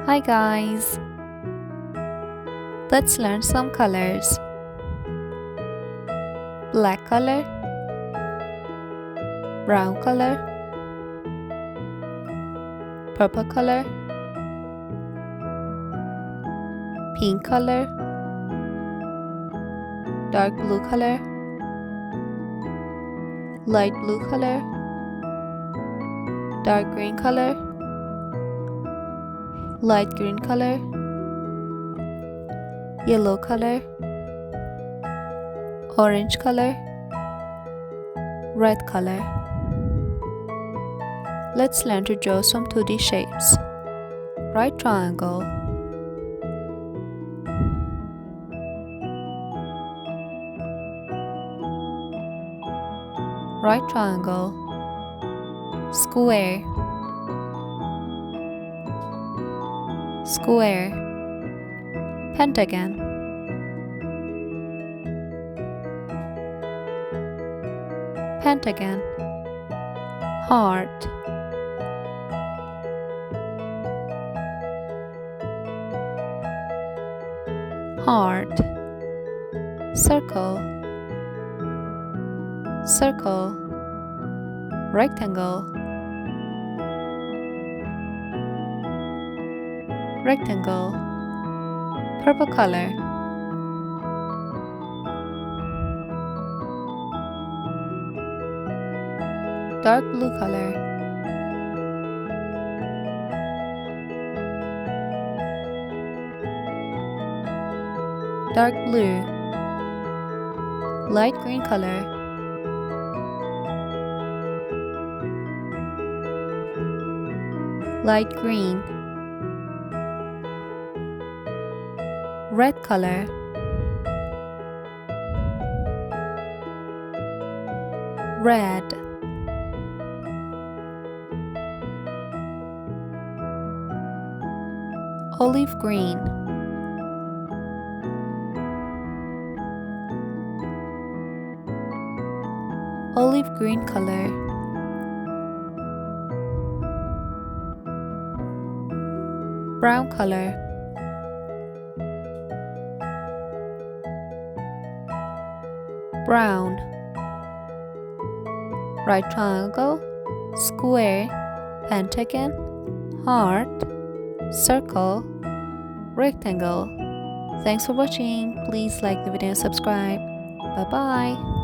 Hi guys, let's learn some colors. Black color, brown color, purple color, pink color, dark blue color, light blue color, dark green color, light green color, yellow color, orange color, red color. Let's learn to draw some 2D shapes. Right triangle, right triangle, square, square, pentagon, pentagon, heart, heart, circle, circle, rectangle, rectangle, purple color, dark blue color, dark blue, light green color, light green, red color, red, olive green, olive green color, brown color, brown, right triangle, square, pentagon, heart, circle, rectangle. Thanks for watching. Please like the video and subscribe. Bye bye.